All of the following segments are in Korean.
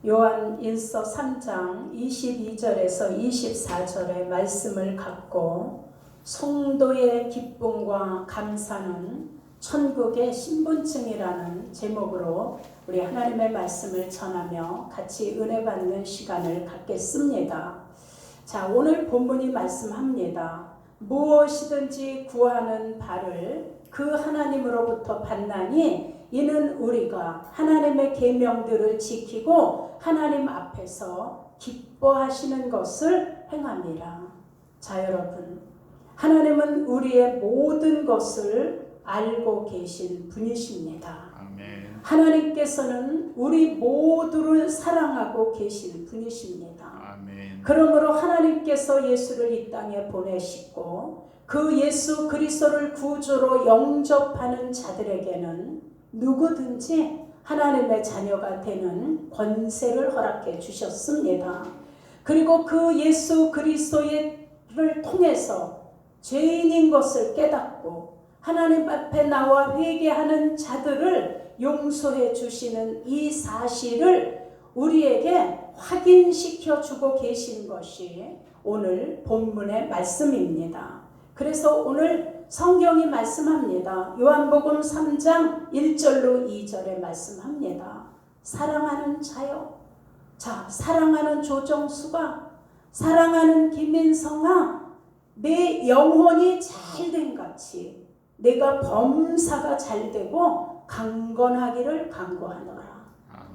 요한일서 3장 22절에서 24절의 말씀을 갖고 성도의 기쁨과 감사는 천국의 신분증이라는 제목으로 우리 하나님의 말씀을 전하며 같이 은혜 받는 시간을 갖겠습니다. 자, 오늘 본문이 말씀합니다. 무엇이든지 구하는 바를 그 하나님으로부터 받나니 이는 우리가 하나님의 계명들을 지키고 하나님 앞에서 기뻐하시는 것을 행함이라. 자, 여러분, 하나님은 우리의 모든 것을 알고 계신 분이십니다. 아멘. 하나님께서는 우리 모두를 사랑하고 계신 분이십니다. 아멘. 그러므로 하나님께서 예수를 이 땅에 보내시고 그 예수 그리스도를 구주로 영접하는 자들에게는 누구든지 하나님의 자녀가 되는 권세를 허락해 주셨습니다. 그리고 그 예수 그리스도를 통해서 죄인인 것을 깨닫고 하나님 앞에 나와 회개하는 자들을 용서해 주시는 이 사실을 우리에게 확인시켜 주고 계신 것이 오늘 본문의 말씀입니다. 그래서 오늘 성경이 말씀합니다. 요한복음 3장 1절로 2절에 말씀합니다. 사랑하는 자여, 자, 사랑하는 조정수가, 사랑하는 김민성아, 내 영혼이 잘된 같이 내가 범사가 잘되고 강건하기를 간구하노라.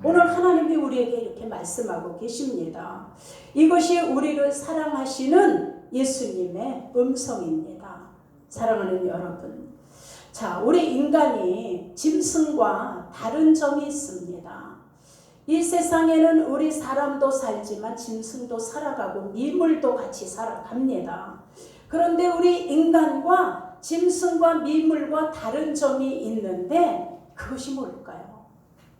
오늘 하나님이 우리에게 이렇게 말씀하고 계십니다. 이것이 우리를 사랑하시는 예수님의 음성입니다. 사랑하는 여러분, 자, 우리 인간이 짐승과 다른 점이 있습니다. 이 세상에는 우리 사람도 살지만 짐승도 살아가고 미물도 같이 살아갑니다. 그런데 우리 인간과 짐승과 미물과 다른 점이 있는데 그것이 뭘까요?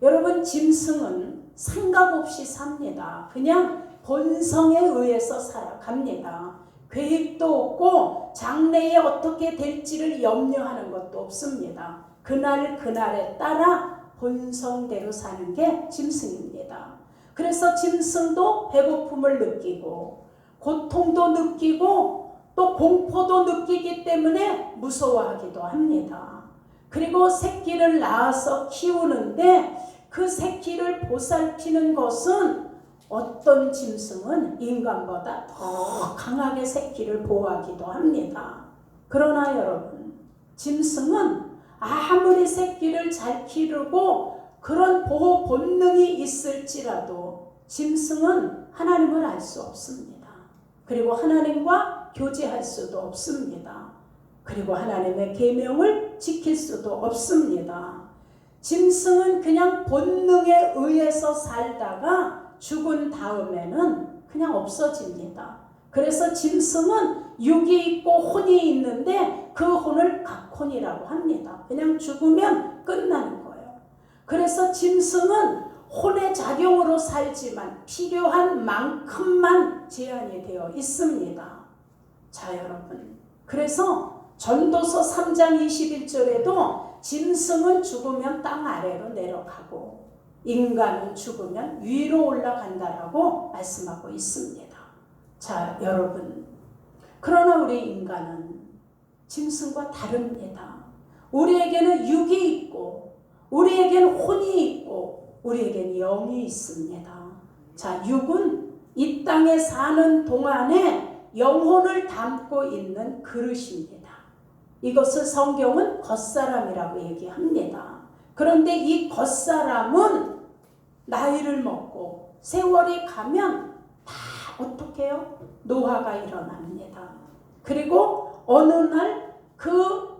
여러분, 짐승은 생각 없이 삽니다. 그냥 본성에 의해서 살아갑니다. 계획도 없고 장래에 어떻게 될지를 염려하는 것도 없습니다. 그날에 따라 본성대로 사는 게 짐승입니다. 그래서 짐승도 배고픔을 느끼고 고통도 느끼고 또 공포도 느끼기 때문에 무서워하기도 합니다. 그리고 새끼를 낳아서 키우는데 그 새끼를 보살피는 것은 어떤 짐승은 인간보다 더 강하게 새끼를 보호하기도 합니다. 그러나 여러분, 짐승은 아무리 새끼를 잘 기르고 그런 보호 본능이 있을지라도 짐승은 하나님을 알 수 없습니다. 그리고 하나님과 교제할 수도 없습니다. 그리고 하나님의 계명을 지킬 수도 없습니다. 짐승은 그냥 본능에 의해서 살다가 죽은 다음에는 그냥 없어집니다. 그래서 짐승은 육이 있고 혼이 있는데 그 혼을 각혼이라고 합니다. 그냥 죽으면 끝나는 거예요. 그래서 짐승은 혼의 작용으로 살지만 필요한 만큼만 제한이 되어 있습니다. 자, 여러분, 그래서 전도서 3장 21절에도 짐승은 죽으면 땅 아래로 내려가고 인간은 죽으면 위로 올라간다라고 말씀하고 있습니다. 자, 여러분, 그러나 우리 인간은 짐승과 다릅니다. 우리에게는 육이 있고 우리에게는 혼이 있고 우리에게는 영이 있습니다. 자, 육은 이 땅에 사는 동안에 영혼을 담고 있는 그릇입니다. 이것을 성경은 겉사람이라고 얘기합니다. 그런데 이 겉사람은 나이를 먹고 세월이 가면 다 어떻게 해요? 노화가 일어납니다. 그리고 어느 날 그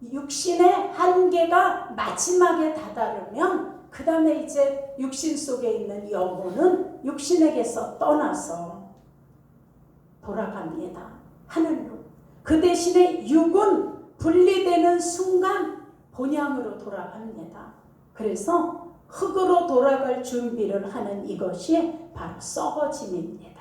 육신의 한계가 마지막에 다다르면 그 다음에 이제 육신 속에 있는 영혼은 육신에게서 떠나서 돌아갑니다. 하늘로. 그 대신에 육은 분리되는 순간 본향으로 돌아갑니다. 그래서 흙으로 돌아갈 준비를 하는 이것이 바로 썩어짐입니다.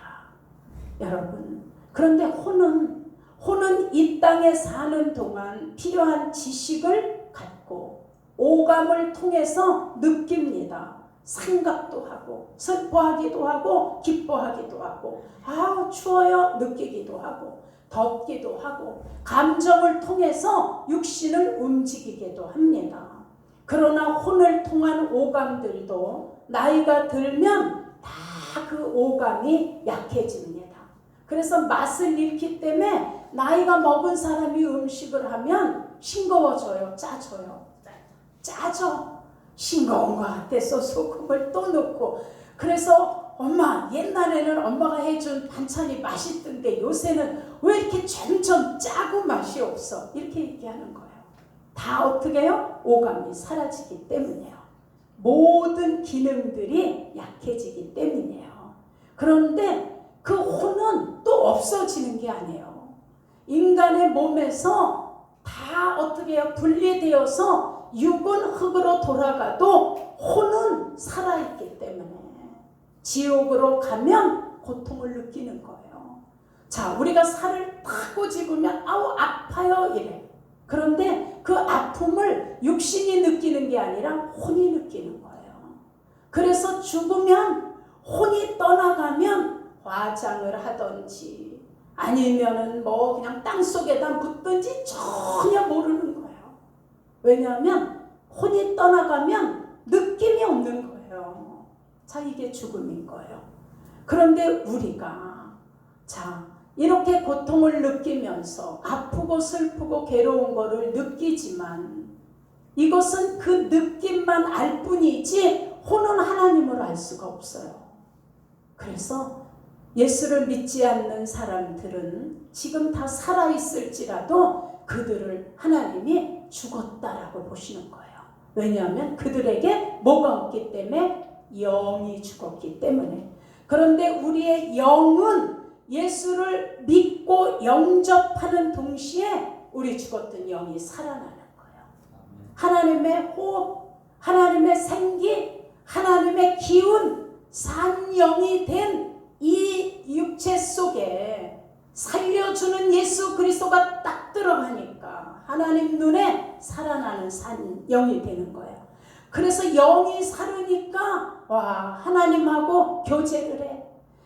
여러분, 그런데 혼은 이 땅에 사는 동안 필요한 지식을 갖고 오감을 통해서 느낍니다. 생각도 하고 슬퍼하기도 하고 기뻐하기도 하고 아우 추워요 느끼기도 하고 덥기도 하고 감정을 통해서 육신을 움직이기도 합니다. 그러나 혼을 통한 오감들도 나이가 들면 다 그 오감이 약해집니다. 그래서 맛을 잃기 때문에 나이가 먹은 사람이 음식을 하면 싱거워져요? 짜져요? 짜져. 싱거운 것 같아서 소금을 또 넣고 그래서 엄마 옛날에는 엄마가 해준 반찬이 맛있던데 요새는 왜 이렇게 점점 짜고 맛이 없어? 이렇게 얘기하는 거예요. 다 어떻게 해요? 오감이 사라지기 때문이에요. 모든 기능들이 약해지기 때문이에요. 그런데 그 혼은 또 없어지는 게 아니에요. 인간의 몸에서 다 어떻게 해요? 분리되어서 육은 흙으로 돌아가도 혼은 살아있기 때문에 지옥으로 가면 고통을 느끼는 거예요. 자, 우리가 살을 타고 집으면 아우 아파요 이래. 그런데 그 아픔을 육신이 느끼는 게 아니라 혼이 느끼는 거예요. 그래서 죽으면 혼이 떠나가면 화장을 하든지 아니면은 뭐 그냥 땅속에다 묻든지 전혀 모르는 거예요. 왜냐하면 혼이 떠나가면 느낌이 없는 거예요. 자, 이게 죽음인 거예요. 그런데 우리가 자 이렇게 고통을 느끼면서 아프고 슬프고 괴로운 거를 느끼지만 이것은 그 느낌만 알 뿐이지 혼은 하나님을 알 수가 없어요. 그래서 예수를 믿지 않는 사람들은 지금 다 살아있을지라도 그들을 하나님이 죽었다라고 보시는 거예요. 왜냐하면 그들에게 뭐가 없기 때문에 영이 죽었기 때문에. 그런데 우리의 영은 예수를 믿고 영접하는 동시에 우리 죽었던 영이 살아나는 거예요. 하나님의 호흡, 하나님의 생기, 하나님의 기운, 산 영이 된 이 육체 속에 살려주는 예수 그리스도가 딱 들어가니까 하나님 눈에 살아나는 산 영이 되는 거예요. 그래서 영이 살으니까 와 하나님하고 교제를 해.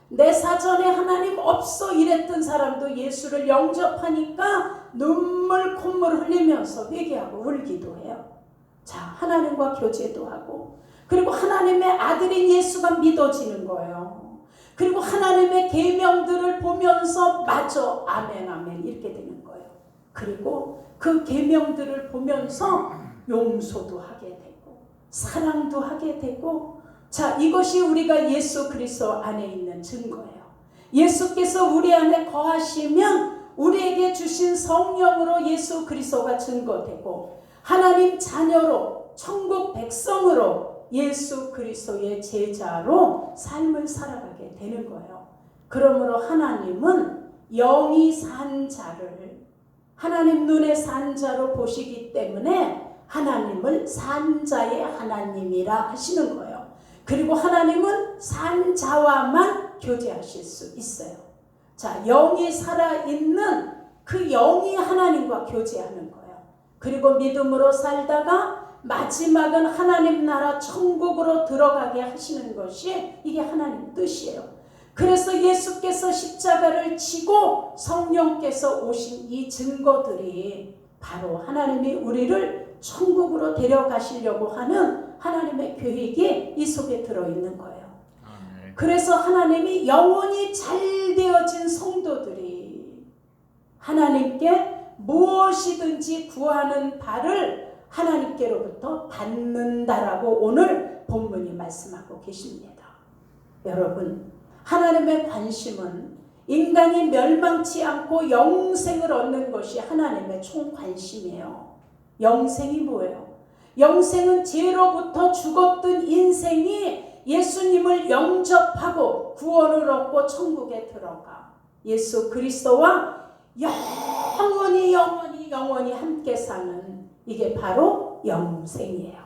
내 사전에 하나님 없어 이랬던 사람도 예수를 영접하니까 눈물 콧물 흘리면서 회개하고 울기도 해요. 자, 하나님과 교제도 하고 그리고 하나님의 아들인 예수가 믿어지는 거예요. 그리고 하나님의 계명들을 보면서 맞아 아멘 아멘 이렇게 되는 거예요. 그리고 그 계명들을 보면서 용서도 하게 되고 사랑도 하게 되고 자 이것이 우리가 예수 그리스도 안에 있는 증거예요. 예수께서 우리 안에 거하시면 우리에게 주신 성령으로 예수 그리스도가 증거되고 하나님 자녀로 천국 백성으로 예수 그리스도의 제자로 삶을 살아가게 되는 거예요. 그러므로 하나님은 영이 산 자를 하나님 눈에 산 자로 보시기 때문에 하나님을 산 자의 하나님이라 하시는 거예요. 그리고 하나님은 산 자와만 교제하실 수 있어요. 자, 영이 살아있는 그 영이 하나님과 교제하는 거예요. 그리고 믿음으로 살다가 마지막은 하나님 나라 천국으로 들어가게 하시는 것이 이게 하나님 뜻이에요. 그래서 예수께서 십자가를 지고 성령께서 오신 이 증거들이 바로 하나님이 우리를 천국으로 데려가시려고 하는 하나님의 계획이 이 속에 들어있는 거예요. 그래서 하나님이 영혼이 잘 되어진 성도들이 하나님께 무엇이든지 구하는 바를 하나님께로부터 받는다라고 오늘 본문이 말씀하고 계십니다. 여러분, 하나님의 관심은 인간이 멸망치 않고 영생을 얻는 것이 하나님의 총관심이에요. 영생이 뭐예요? 영생은 죄로부터 죽었던 인생이 예수님을 영접하고 구원을 얻고 천국에 들어가 예수 그리스도와 영원히 함께 사는 이게 바로 영생이에요.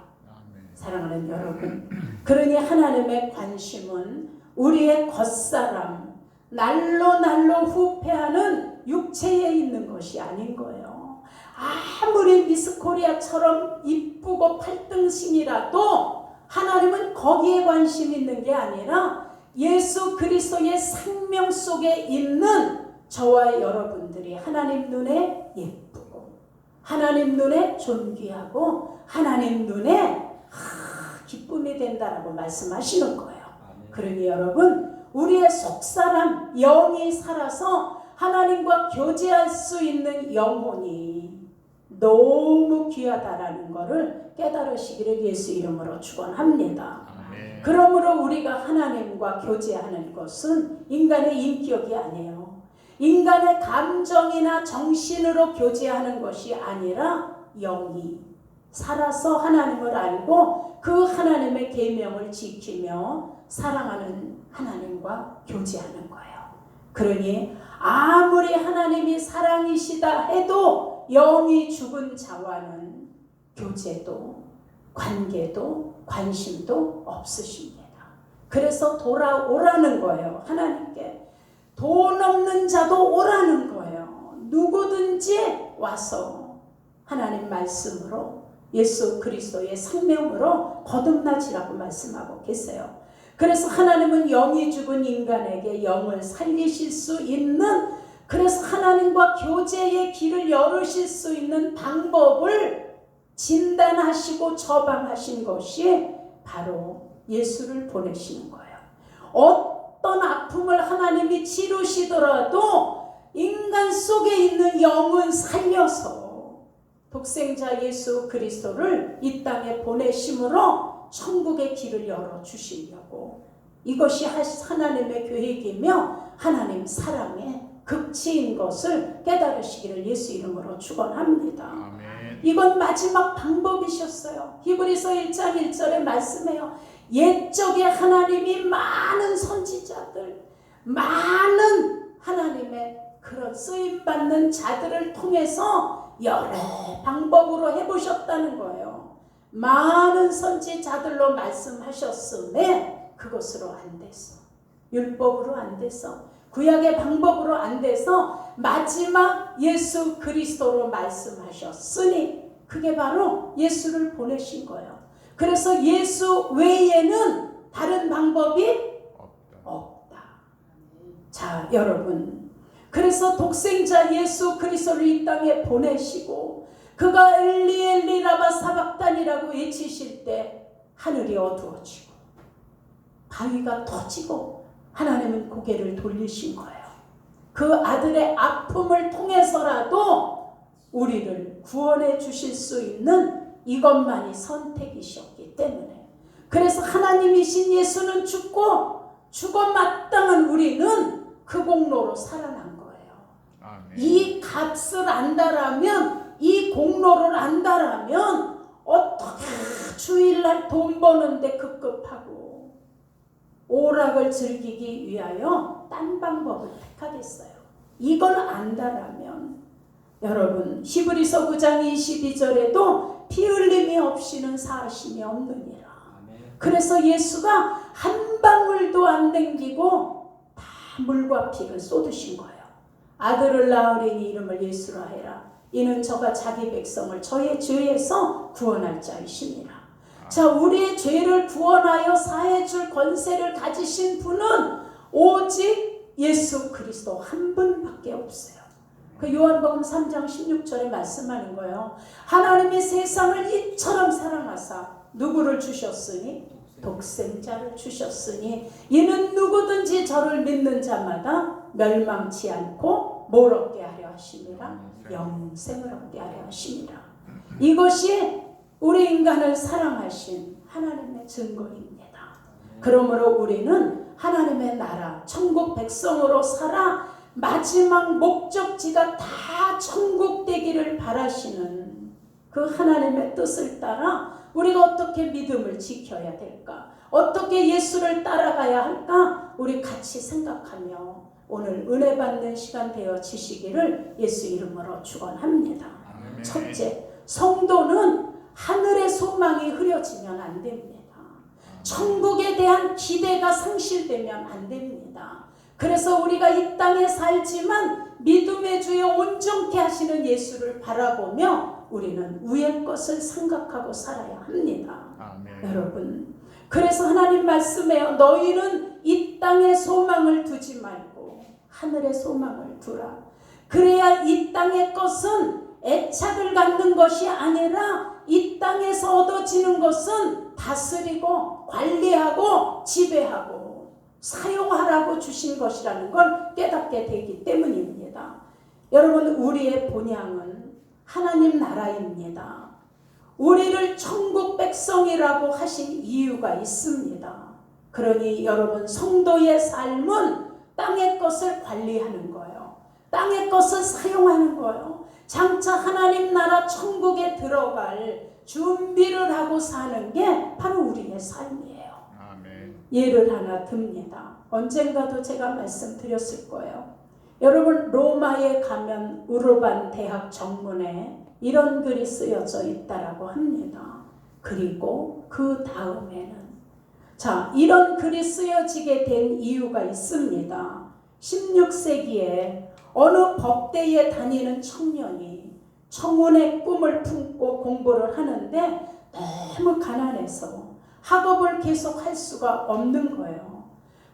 사랑하는 여러분, 그러니 하나님의 관심은 우리의 겉사람, 날로 후패하는 육체에 있는 것이 아닌 거예요. 아무리 미스 코리아처럼 이쁘고 팔등신이라도 하나님은 거기에 관심 있는 게 아니라 예수 그리스도의 생명 속에 있는 저와 여러분들이 하나님 눈에 예쁘고 하나님 눈에 존귀하고 하나님 눈에 기쁨이 된다라고 말씀하시는 거예요. 그러니 여러분, 우리의 속사람 영이 살아서 하나님과 교제할 수 있는 영혼이 너무 귀하다라는 것을 깨달으시기를 예수 이름으로 축원합니다. 그러므로 우리가 하나님과 교제하는 것은 인간의 인격이 아니에요. 인간의 감정이나 정신으로 교제하는 것이 아니라 영이 살아서 하나님을 알고 그 하나님의 계명을 지키며 사랑하는 하나님과 교제하는 거예요. 그러니 아무리 하나님이 사랑이시다 해도 영이 죽은 자와는 교제도 관계도 관심도 없으십니다. 그래서 돌아오라는 거예요. 하나님께 돈 없는 자도 오라는 거예요. 누구든지 와서 하나님 말씀으로 예수 그리스도의 생명으로 거듭나지라고 말씀하고 계세요. 그래서 하나님은 영이 죽은 인간에게 영을 살리실 수 있는, 그래서 하나님과 교제의 길을 열으실 수 있는 방법을 진단하시고 처방하신 것이 바로 예수를 보내시는 거예요. 어떤 아픔을 하나님이 치르시더라도 인간 속에 있는 영은 살려서 독생자 예수 그리스도를 이 땅에 보내심으로 천국의 길을 열어주시려고, 이것이 하나님의 계획이며 하나님 사랑의 극치인 것을 깨달으시기를 예수 이름으로 축원합니다. 이건 마지막 방법이셨어요. 히브리서 1장 1절에 말씀해요. 옛적에 하나님이 많은 선지자들, 많은 하나님의 그런 쓰임받는 자들을 통해서 여러 방법으로 해보셨다는 거예요. 많은 선지자들로 말씀하셨음에 그것으로 안 됐어. 율법으로 안 됐어. 구약의 방법으로 안 돼서 마지막 예수 그리스도로 말씀하셨으니 그게 바로 예수를 보내신 거예요. 그래서 예수 외에는 다른 방법이 없다. 자, 여러분, 그래서 독생자 예수 그리스도를 이 땅에 보내시고 그가 엘리 엘리 라마 사박단이라고 외치실 때 하늘이 어두워지고 바위가 터지고 하나님은 고개를 돌리신 거예요. 그 아들의 아픔을 통해서라도 우리를 구원해 주실 수 있는 이것만이 선택이셨기 때문에, 그래서 하나님이신 예수는 죽고 죽어 마땅한 우리는 그 공로로 살아난 거예요. 아멘. 이 값을 안다라면, 이 공로를 안다라면 어떻게 주일날 돈 버는데 급급하고 오락을 즐기기 위하여 딴 방법을 택하겠어요. 이걸 안다라면 여러분, 히브리서 9장 22절에도 피 흘림이 없이는 사하심이 없느니라. 그래서 예수가 한 방울도 안 남기고 다 물과 피를 쏟으신 거예요. 아들을 낳으리니 이름을 예수라 해라. 이는 저가 자기 백성을 저의 죄에서 구원할 자이시니라. 자, 우리의 죄를 구원하여 사해줄 권세를 가지신 분은 오직 예수 그리스도 한 분밖에 없어요. 그 요한복음 3장 16절에 말씀하는 거예요. 하나님이 세상을 이처럼 사랑하사 누구를 주셨으니? 독생자를 주셨으니 이는 누구든지 저를 믿는 자마다 멸망치 않고 뭘 얻게 하려 하심이라? 영생을 얻게 하려 하심이라. 이것이 우리 인간을 사랑하신 하나님의 증거입니다. 그러므로 우리는 하나님의 나라, 천국 백성으로 살아 마지막 목적지가 다 천국 되기를 바라시는 그 하나님의 뜻을 따라 우리가 어떻게 믿음을 지켜야 될까? 어떻게 예수를 따라가야 할까? 우리 같이 생각하며 오늘 은혜 받는 시간 되어지시기를 예수 이름으로 축원합니다. 첫째, 성도는 하늘의 소망이 흐려지면 안 됩니다. 천국에 대한 기대가 상실되면 안 됩니다. 그래서 우리가 이 땅에 살지만 믿음의 주여 온전케 하시는 예수를 바라보며 우리는 위의 것을 생각하고 살아야 합니다. 아멘. 여러분, 그래서 하나님 말씀해요. 너희는 이 땅에 소망을 두지 말고 하늘에 소망을 두라. 그래야 이 땅의 것은 애착을 갖는 것이 아니라 이 땅에서 얻어지는 것은 다스리고 관리하고 지배하고 사용하라고 주신 것이라는 걸 깨닫게 되기 때문입니다. 여러분, 우리의 본향은 하나님 나라입니다. 우리를 천국 백성이라고 하신 이유가 있습니다. 그러니 여러분, 성도의 삶은 땅의 것을 관리하는 거예요. 땅의 것을 사용하는 거예요. 장차 하나님 나라 천국에 들어갈 준비를 하고 사는 게 바로 우리의 삶이에요. 아멘. 예를 하나 듭니다. 언젠가도 제가 말씀드렸을 거예요. 여러분, 로마에 가면 우르반 대학 정문에 이런 글이 쓰여져 있다라고 합니다. 그리고 그 다음에는, 자, 이런 글이 쓰여지게 된 이유가 있습니다. 16세기에 어느 법대에 다니는 청년이 청혼의 꿈을 품고 공부를 하는데 너무 가난해서 학업을 계속 할 수가 없는 거예요.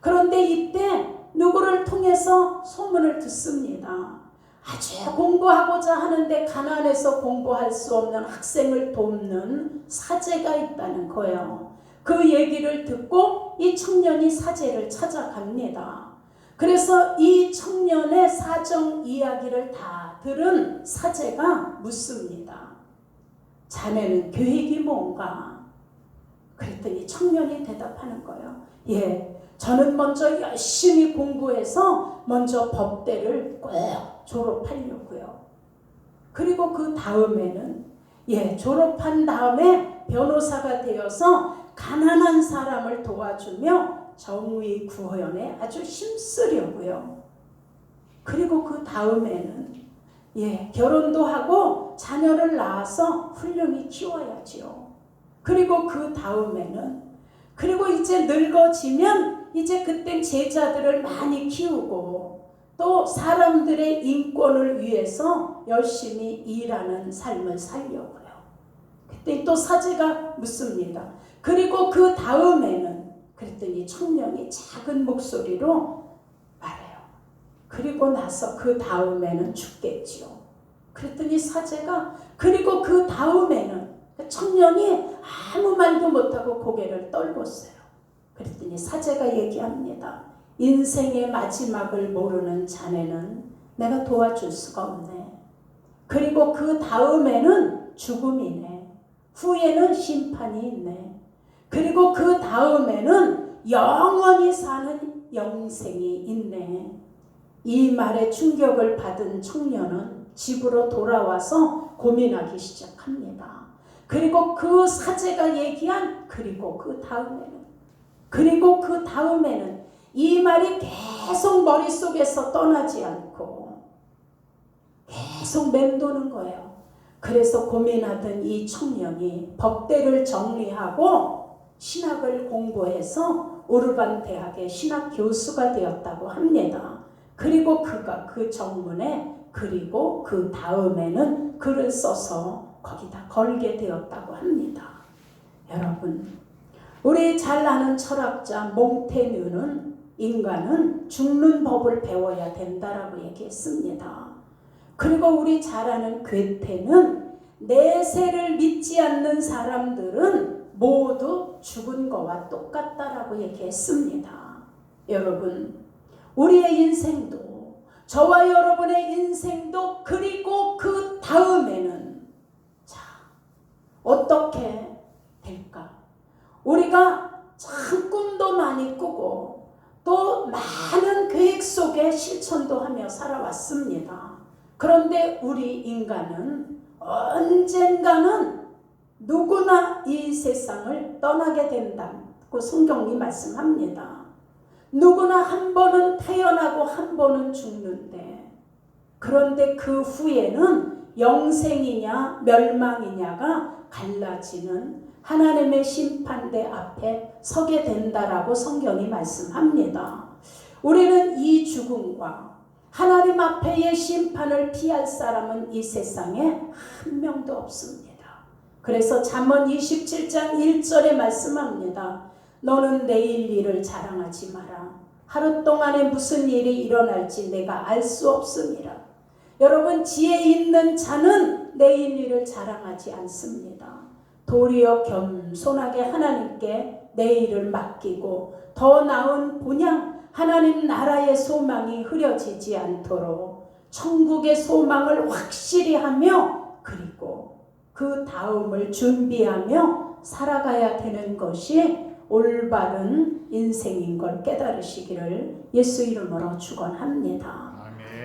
그런데 이때 누구를 통해서 소문을 듣습니다. 아주 공부하고자 하는데 가난해서 공부할 수 없는 학생을 돕는 사제가 있다는 거예요. 그 얘기를 듣고 이 청년이 사제를 찾아갑니다. 그래서 이 청년의 사정 이야기를 다 들은 사제가 묻습니다. 자네는 계획이 뭔가? 그랬더니 청년이 대답하는 거예요. 예, 저는 먼저 열심히 공부해서 먼저 법대를 꼭 졸업하려고요. 그리고 그 다음에는 졸업한 다음에 변호사가 되어서 가난한 사람을 도와주며 정의 구현에 아주 힘쓰려고요. 그리고 그 다음에는 결혼도 하고 자녀를 낳아서 훌륭히 키워야지요. 그리고 그 다음에는, 그리고 이제 늙어지면 이제 그땐 제자들을 많이 키우고 또 사람들의 인권을 위해서 열심히 일하는 삶을 살려고요. 그때 또 사제가 묻습니다. 그리고 그 다음에는, 그랬더니 청년이 작은 목소리로 말해요. 그리고 나서 그 다음에는 죽겠지요. 그랬더니 사제가 그리고 그 다음에는, 청년이 아무 말도 못하고 고개를 떨궜어요. 그랬더니 사제가 얘기합니다. 인생의 마지막을 모르는 자네는 내가 도와줄 수가 없네. 그리고 그 다음에는 죽음이네. 후에는 심판이 있네. 그리고 그 다음에는 영원히 사는 영생이 있네. 이 말에 충격을 받은 청년은 집으로 돌아와서 고민하기 시작합니다. 그리고 그 사제가 얘기한 그리고 그 다음에는 이 말이 계속 머릿속에서 떠나지 않고 계속 맴도는 거예요. 그래서 고민하던 이 청년이 법대를 정리하고 신학을 공부해서 우르반 대학의 신학 교수가 되었다고 합니다. 그리고 그가 그 정문에 그리고 그 다음에는 글을 써서 거기다 걸게 되었다고 합니다. 여러분, 우리 잘 아는 철학자 몽테뉴는 인간은 죽는 법을 배워야 된다라고 얘기했습니다. 그리고 우리 잘 아는 괴테는 내세를 믿지 않는 사람들은 모두 죽은 거와 똑같다라고 얘기했습니다. 여러분, 우리의 인생도, 저와 여러분의 인생도, 그리고 그 다음에는 어떻게 될까? 우리가 참 꿈도 많이 꾸고 또 많은 계획 속에 실천도 하며 살아왔습니다. 그런데 우리 인간은 언젠가는 누구나 이 세상을 떠나게 된다고 성경이 말씀합니다. 누구나 한 번은 태어나고 한 번은 죽는데, 그런데 그 후에는 영생이냐 멸망이냐가 갈라지는 하나님의 심판대 앞에 서게 된다라고 성경이 말씀합니다. 우리는 이 죽음과 하나님 앞에의 심판을 피할 사람은 이 세상에 한 명도 없습니다. 그래서 잠언 27장 1절에 말씀합니다. 너는 내일 일을 자랑하지 마라. 하루 동안에 무슨 일이 일어날지 내가 알 수 없음이라. 여러분, 지혜 있는 자는 내일 일을 자랑하지 않습니다. 도리어 겸손하게 하나님께 내일을 맡기고 더 나은 본향 하나님 나라의 소망이 흐려지지 않도록 천국의 소망을 확실히 하며 그리고 그 다음을 준비하며 살아가야 되는 것이 올바른 인생인 걸 깨달으시기를 예수 이름으로 축원합니다.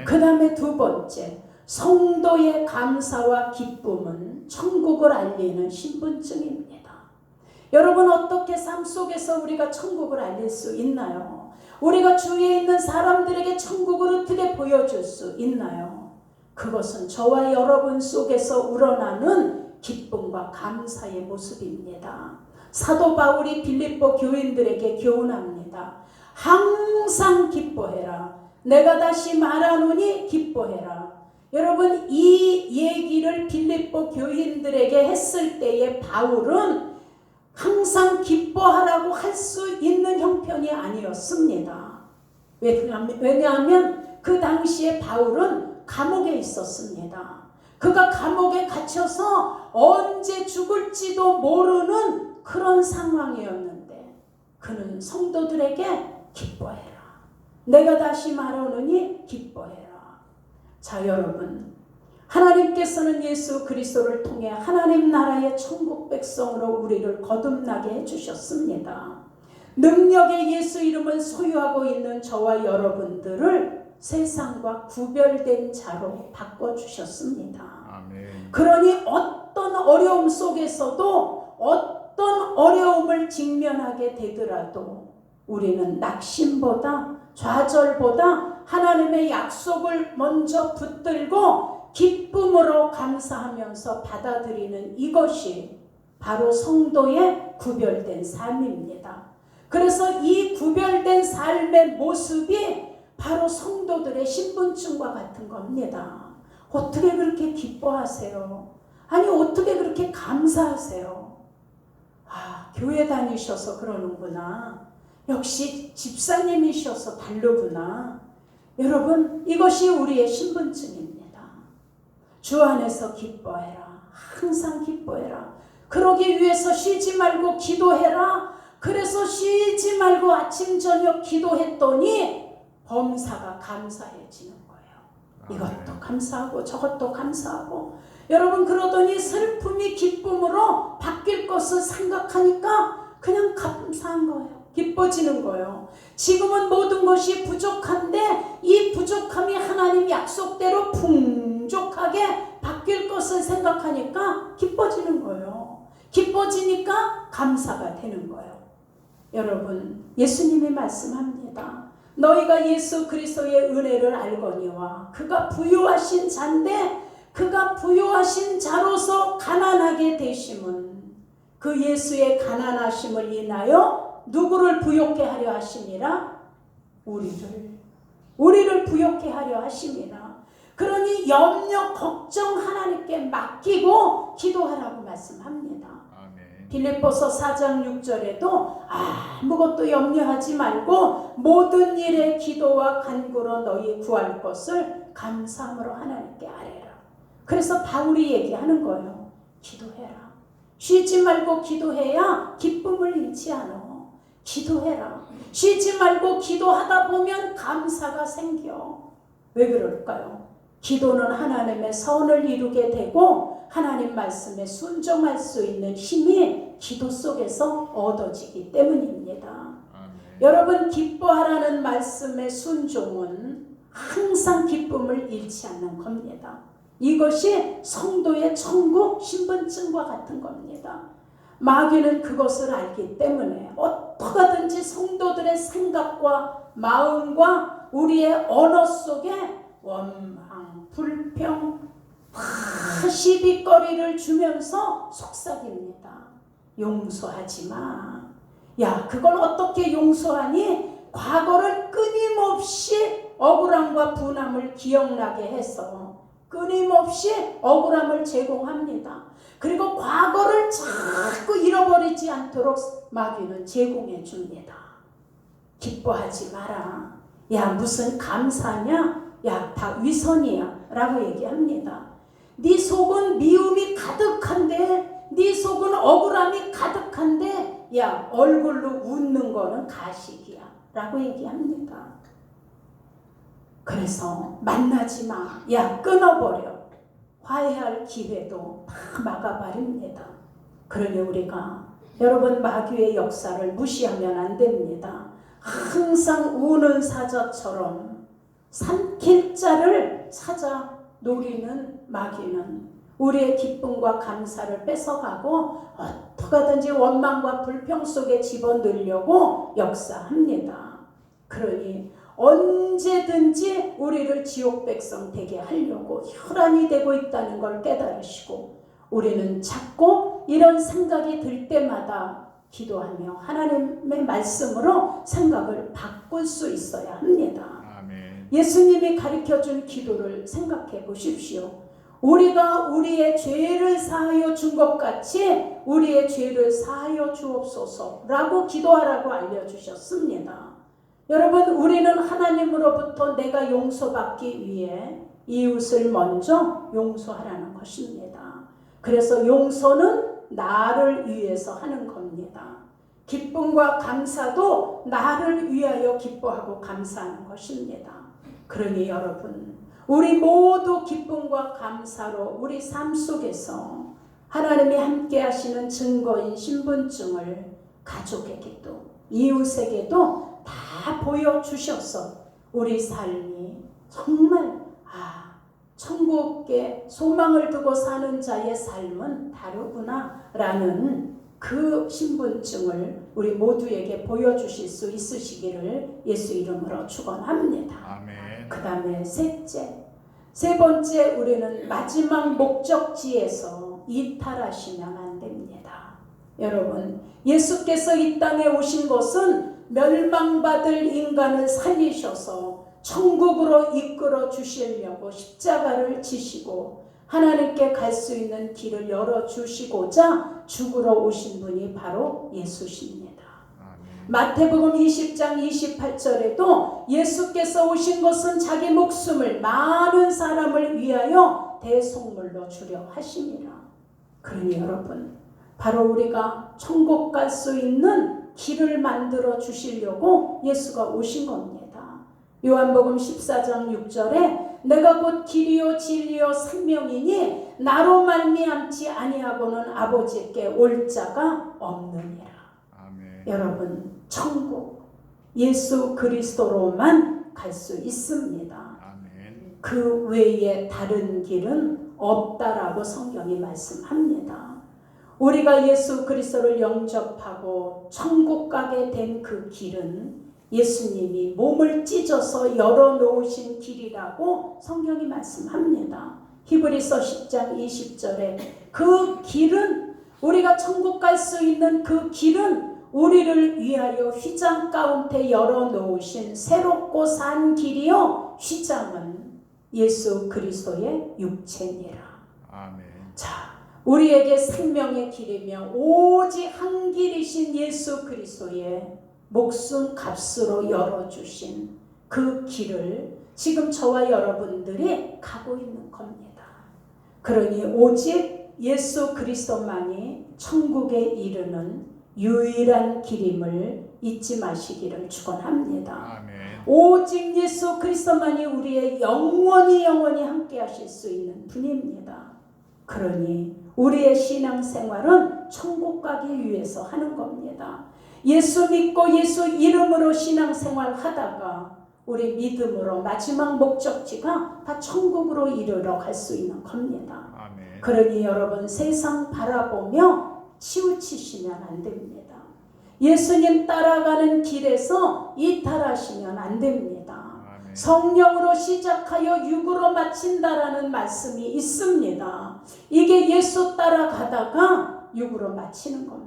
그 다음에 두 번째, 성도의 감사와 기쁨은 천국을 알리는 신분증입니다. 여러분, 어떻게 삶 속에서 우리가 천국을 알릴 수 있나요? 우리가 주위에 있는 사람들에게 천국을 어떻게 보여줄 수 있나요? 그것은 저와 여러분 속에서 우러나는 기쁨과 감사의 모습입니다. 사도 바울이 빌립보 교인들에게 교훈합니다. 항상 기뻐해라. 내가 다시 말하노니 기뻐해라. 여러분, 이 얘기를 빌립보 교인들에게 했을 때에 바울은 항상 기뻐하라고 할 수 있는 형편이 아니었습니다. 왜냐하면 그 당시에 바울은 감옥에 있었습니다. 그가 감옥에 갇혀서 언제 죽을지도 모르는 그런 상황이었는데 그는 성도들에게 기뻐해라. 내가 다시 말하노니 기뻐해라. 자, 여러분, 하나님께서는 예수 그리스도를 통해 하나님 나라의 천국 백성으로 우리를 거듭나게 해주셨습니다. 능력의 예수 이름을 소유하고 있는 저와 여러분들을 세상과 구별된 자로 바꿔주셨습니다. 아멘. 그러니 어떤 어려움 속에서도 어떤 어려움을 직면하게 되더라도 우리는 낙심보다 좌절보다 하나님의 약속을 먼저 붙들고 기쁨으로 감사하면서 받아들이는 이것이 바로 성도의 구별된 삶입니다. 그래서 이 구별된 삶의 모습이 바로 성도들의 신분증과 같은 겁니다. 어떻게 그렇게 기뻐하세요? 아니, 어떻게 그렇게 감사하세요? 아, 교회 다니셔서 그러는구나. 역시 집사님이셔서 다르구나. 여러분, 이것이 우리의 신분증입니다. 주 안에서 기뻐해라. 항상 기뻐해라. 그러기 위해서 쉬지 말고 기도해라. 그래서 쉬지 말고 아침 저녁 기도했더니 범사가 감사해지는 거예요. 이것도 감사하고 저것도 감사하고. 여러분, 그러더니 슬픔이 기쁨으로 바뀔 것을 생각하니까 그냥 감사한 거예요. 기뻐지는 거예요. 지금은 모든 것이 부족한데 이 부족함이 하나님 약속대로 풍족하게 바뀔 것을 생각하니까 기뻐지는 거예요. 기뻐지니까 감사가 되는 거예요. 여러분, 예수님이 말씀합니다. 너희가 예수 그리스도의 은혜를 알거니와 그가 부유하신 자인데 그가 부유하신 자로서 가난하게 되심은 그 예수의 가난하심을 인하여 누구를 부욕케 하려 하심이라? 우리를 부욕케 하려 하심이라. 그러니 염려 걱정 하나님께 맡기고 기도하라고 말씀합니다. 아멘. 빌립보서 4장 6절에도 아무것도 염려하지 말고 모든 일에 기도와 간구로 너희 구할 것을 감사함으로 하나님께 아뢰라. 그래서 바울이 얘기하는 거예요. 기도해라. 쉬지 말고 기도해야 기쁨을 잃지 않아. 기도해라. 쉬지 말고 기도하다 보면 감사가 생겨. 왜 그럴까요? 기도는 하나님의 선을 이루게 되고 하나님 말씀에 순종할 수 있는 힘이 기도 속에서 얻어지기 때문입니다. 아멘. 여러분, 기뻐하라는 말씀의 순종은 항상 기쁨을 잃지 않는 겁니다. 이것이 성도의 천국 신분증과 같은 겁니다. 마귀는 그것을 알기 때문에 어떻게든지 성도들의 생각과 마음과 우리의 언어 속에 원망, 불평, 시비거리를 주면서 속삭입니다. 용서하지 마. 야, 그걸 어떻게 용서하니? 과거를 끊임없이 억울함과 분함을 기억나게 해서 끊임없이 억울함을 제공합니다. 그리고 과거를 자꾸 잃어버리지 않도록 마귀는 제공해 줍니다. 기뻐하지 마라. 야, 무슨 감사냐? 야, 다 위선이야 라고 얘기합니다. 네 속은 미움이 가득한데, 네 속은 억울함이 가득한데, 야, 얼굴로 웃는 거는 가식이야 라고 얘기합니다. 그래서 만나지 마. 야, 끊어버려. 화해할 기회도 다 막아버립니다. 그러니 우리가 여러분 마귀의 역사를 무시하면 안 됩니다. 항상 우는 사자처럼 삼킬 자를 찾아 노리는 마귀는 우리의 기쁨과 감사를 뺏어가고 어떻게든지 원망과 불평 속에 집어넣으려고 역사합니다. 그러니 언제든지 우리를 지옥 백성 되게 하려고 혈안이 되고 있다는 걸 깨달으시고, 우리는 자꾸 이런 생각이 들 때마다 기도하며 하나님의 말씀으로 생각을 바꿀 수 있어야 합니다. 아멘. 예수님이 가르쳐준 기도를 생각해 보십시오. 우리가 우리의 죄를 사하여 준 것 같이 우리의 죄를 사하여 주옵소서라고 기도하라고 알려주셨습니다. 여러분, 우리는 하나님으로부터 내가 용서받기 위해 이웃을 먼저 용서하라는 것입니다. 그래서 용서는 나를 위해서 하는 겁니다. 기쁨과 감사도 나를 위하여 기뻐하고 감사하는 것입니다. 그러니 여러분, 우리 모두 기쁨과 감사로 우리 삶 속에서 하나님이 함께 하시는 증거인 신분증을 가족에게도 이웃에게도 다 보여주셔서 우리 삶이 정말 천국에 소망을 두고 사는 자의 삶은 다르구나 라는 그 신분증을 우리 모두에게 보여주실 수 있으시기를 예수 이름으로 축원합니다. 아멘. 그 다음에 세 번째, 우리는 마지막 목적지에서 이탈하시면 안 됩니다. 여러분, 예수께서 이 땅에 오신 것은 멸망받을 인간을 살리셔서 천국으로 이끌어 주시려고 십자가를 지시고 하나님께 갈 수 있는 길을 열어주시고자 죽으러 오신 분이 바로 예수십니다. 아멘. 마태복음 20장 28절에도 예수께서 오신 것은 자기 목숨을 많은 사람을 위하여 대속물로 주려 하심이라. 그러니 여러분, 바로 우리가 천국 갈 수 있는 길을 만들어 주시려고 예수가 오신 겁니다. 요한복음 14장 6절에 내가 곧 길이요 진리요 생명이니 나로 말미암지 아니하고는 아버지께 올 자가 없느니라. 아멘. 여러분, 천국 예수 그리스도로만 갈 수 있습니다. 아멘. 그 외에 다른 길은 없다라고 성경이 말씀합니다. 우리가 예수 그리스도를 영접하고 천국 가게 된 그 길은 예수님이 몸을 찢어서 열어놓으신 길이라고 성경이 말씀합니다. 히브리서 10장 20절에 그 길은, 우리가 천국 갈 수 있는 그 길은 우리를 위하여 휘장 가운데 열어놓으신 새롭고 산 길이요, 휘장은 예수 그리스도의 육체니라. 아멘. 자, 우리에게 생명의 길이며 오직 한 길이신 예수 그리스도의 목숨 값으로 열어주신 그 길을 지금 저와 여러분들이 가고 있는 겁니다. 그러니 오직 예수 그리스도만이 천국에 이르는 유일한 길임을 잊지 마시기를 축원합니다. 아멘. 오직 예수 그리스도만이 우리의 영원히 함께 하실 수 있는 분입니다. 그러니 우리의 신앙생활은 천국 가기 위해서 하는 겁니다. 예수 믿고 예수 이름으로 신앙생활 하다가 우리 믿음으로 마지막 목적지가 다 천국으로 이르러 갈 수 있는 겁니다. 아멘. 그러니 여러분, 세상 바라보며 치우치시면 안 됩니다. 예수님 따라가는 길에서 이탈하시면 안 됩니다. 아멘. 성령으로 시작하여 육으로 마친다라는 말씀이 있습니다. 이게 예수 따라가다가 육으로 마치는 겁니다.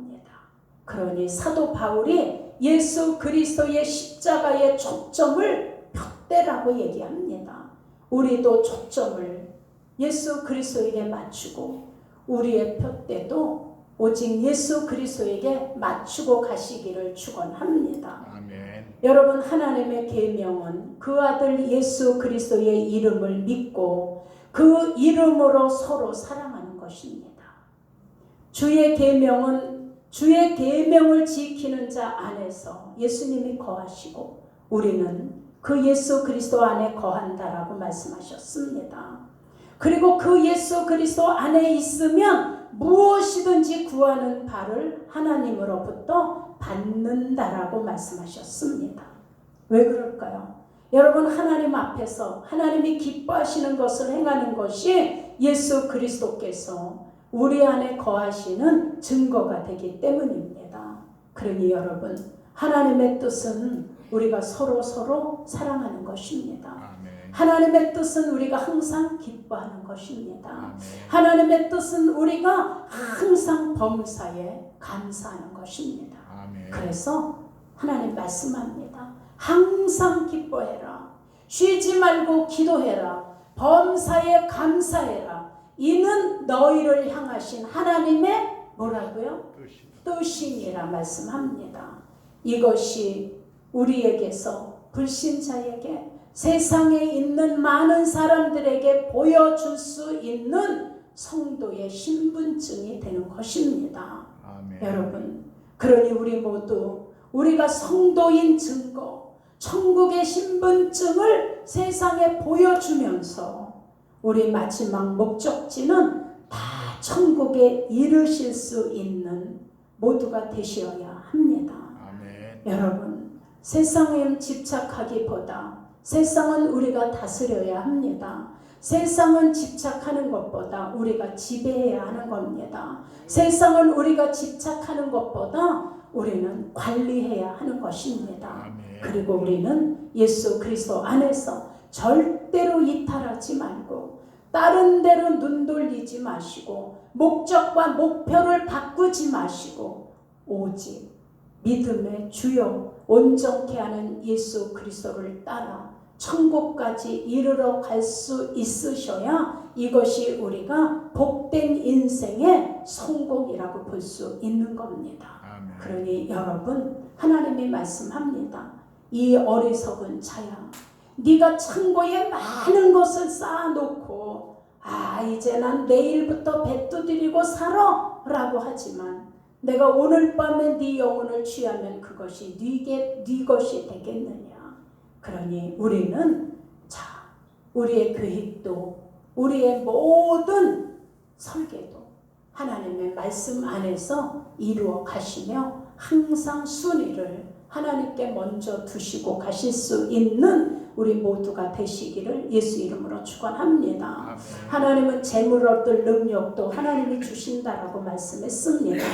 그러니 사도 바울이 예수 그리스도의 십자가의 초점을 푯대라고 얘기합니다. 우리도 초점을 예수 그리스도에게 맞추고 우리의 표대도 오직 예수 그리스도에게 맞추고 가시기를 축원합니다. 아멘. 여러분, 하나님의 계명은 그 아들 예수 그리스도의 이름을 믿고 그 이름으로 서로 사랑하는 것입니다. 주의 계명은 주의 계명을 지키는 자 안에서 예수님이 거하시고 우리는 그 예수 그리스도 안에 거한다라고 말씀하셨습니다. 그리고 그 예수 그리스도 안에 있으면 무엇이든지 구하는 바를 하나님으로부터 받는다라고 말씀하셨습니다. 왜 그럴까요? 여러분, 하나님 앞에서 하나님이 기뻐하시는 것을 행하는 것이 예수 그리스도께서 우리 안에 거하시는 증거가 되기 때문입니다. 그러니 여러분, 하나님의 뜻은 우리가 서로 사랑하는 것입니다. 아멘. 하나님의 뜻은 우리가 항상 기뻐하는 것입니다. 아멘. 하나님의 뜻은 우리가 항상 범사에 감사하는 것입니다. 아멘. 그래서 하나님 말씀합니다. 항상 기뻐해라. 쉬지 말고 기도해라. 범사에 감사해라. 이는 너희를 향하신 하나님의 뭐라고요? 뜻이니라 말씀합니다. 이것이 우리에게서 불신자에게 세상에 있는 많은 사람들에게 보여줄 수 있는 성도의 신분증이 되는 것입니다. 아멘. 여러분, 그러니 우리 모두 우리가 성도인 증거, 천국의 신분증을 세상에 보여주면서 우리 마지막 목적지는 다 천국에 이르실 수 있는 모두가 되셔야 합니다. 아멘. 여러분, 세상에 집착하기보다 세상은 우리가 다스려야 합니다. 세상은 집착하는 것보다 우리가 지배해야 하는 겁니다. 세상은 우리가 집착하는 것보다 우리는 관리해야 하는 것입니다. 아멘. 그리고 우리는 예수 그리스도 안에서 절대로 이탈하지 말고 다른 데로 눈 돌리지 마시고 목적과 목표를 바꾸지 마시고 오직 믿음의 주요 온전케 하는 예수 그리스도를 따라 천국까지 이르러 갈 수 있으셔야 이것이 우리가 복된 인생의 성공이라고 볼 수 있는 겁니다. 아멘. 그러니 여러분, 하나님이 말씀합니다. 이 어리석은 자야, 네가 창고에 많은 것을 쌓아놓고 이제 난 내일부터 배두드리고 살아 라고 하지만 내가 오늘 밤에 네 영혼을 취하면 그것이 네 것이 되겠느냐. 그러니 우리는 우리의 계획도 우리의 모든 설계도 하나님의 말씀 안에서 이루어 가시며 항상 순위를 하나님께 먼저 두시고 가실 수 있는 우리 모두가 되시기를 예수 이름으로 축원합니다. 아멘. 하나님은 재물 얻을 능력도 하나님이 주신다라고 말씀했습니다.